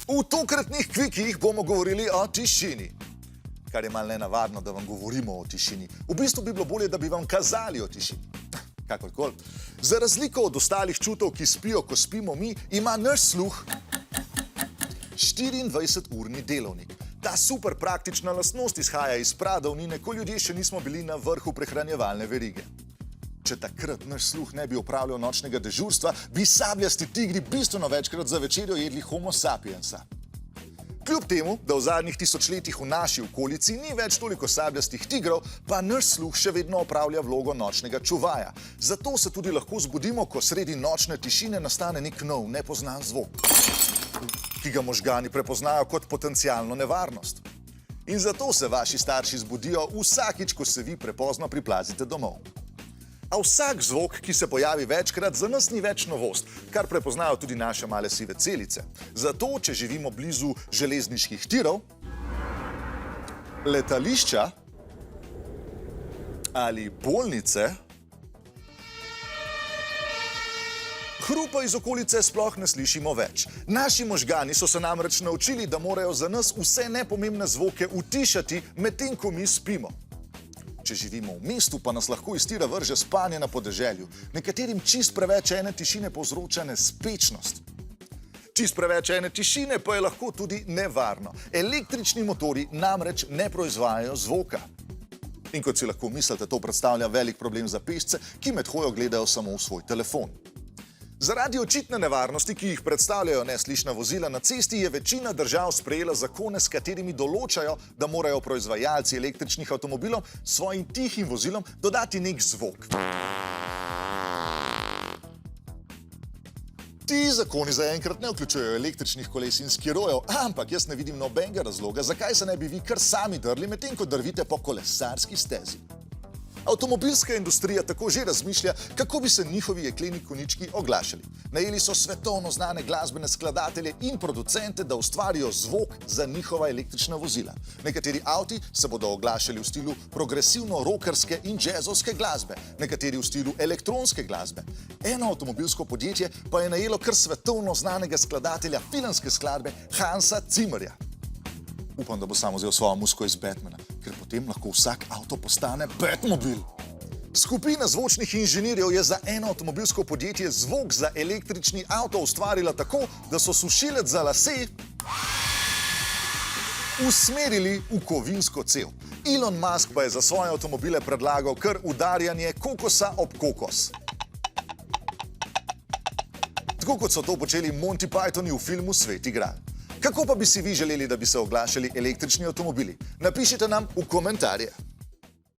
V tokratnih kvikih bomo govorili o tišini. Kar je malo nenavadno, da vam govorimo o tišini. V bistvu bi bilo bolje, da bi vam kazali o tišini. Kakorkoli. Za razliko od ostalih čutov, ki spijo, ko spimo mi, ima naš sluh 24-urni delovnik. Ta super praktična lastnost izhaja iz pradavnine, ko ljudje še nismo bili na vrhu prehranjevalne verige. Če takrat naš sluh ne bi opravljal nočnega dežurstva, bi sabljasti tigri bistveno večkrat za večerjo jedli Homo sapiensa. Kljub temu, da v zadnjih tisočletjih v naši okolici ni več toliko sabljastih tigrov, pa naš sluh še vedno opravlja vlogo nočnega čuvaja. Zato se tudi lahko zbudimo, ko sredi nočne tišine nastane nek nov, nepoznan zvok, ki ga možgani prepoznajo kot potencialno nevarnost. In zato se vaši starši zbudijo vsakič, ko se vi prepozno priplazite domov. A vsak zvok, ki se pojavi večkrat, za nas ni več novost, kar prepoznajo tudi naše male sive celice. Zato, če živimo blizu železniških tirov, letališča ali bolnice, hrupa iz okolice sploh ne slišimo več. Naši možgani so se namreč naučili, da morajo za nas vse nepomembne zvoke utišati, medtem ko mi spimo. Če živimo v mestu, pa nas lahko iz tira vrže spanje na podeželju. Nekaterim čist preveč ene tišine povzroča nespečnost. Čist preveč ene tišine pa je lahko tudi nevarno. Električni motorji namreč ne proizvajajo zvoka. In kot si lahko mislite, to predstavlja velik problem za pešce, ki med hojo gledajo samo v svoj telefon. Zaradi očitne nevarnosti, ki jih predstavljajo neslišna vozila na cesti, je večina držav sprejela zakone, s katerimi določajo, da morajo proizvajalci električnih avtomobilov svojim tihim vozilom dodati nek zvok. Ti zakoni zaenkrat ne vključujejo električnih koles in skirojev, ampak jaz ne vidim nobenega razloga, zakaj se ne bi vi kar sami drli, medtem ko drvite po kolesarski stezi. Avtomobilska industrija tako že razmišlja, kako bi se njihovi jekleni konjički oglašali. Najeli so svetovno znane glasbene skladatelje in producente, da ustvarijo zvok za njihova električna vozila. Nekateri avti se bodo oglašali v stilu progresivno-rockerske in jazzovske glasbe, nekateri v stilu elektronske glasbe. Eno avtomobilsko podjetje pa je najelo kar svetovno znanega skladatelja filmske skladbe Hansa Zimmerja. Upam, da bo samo vzel svojo muziko iz Batmana, ker potem lahko vsak avto postane Batmobil. Skupina zvočnih inženirjev je za eno avtomobilsko podjetje zvok za električni avto ustvarila tako, da so sušilec za lase usmerili v kovinsko cev. Elon Musk pa je za svoje avtomobile predlagal kar udarjanje kokosa ob kokos. Tako kot so to počeli Monty Pythoni v filmu Sveti gral. Kako pa bi si vi želeli, da bi se oglašali električni avtomobili? Napišite nam v komentarje.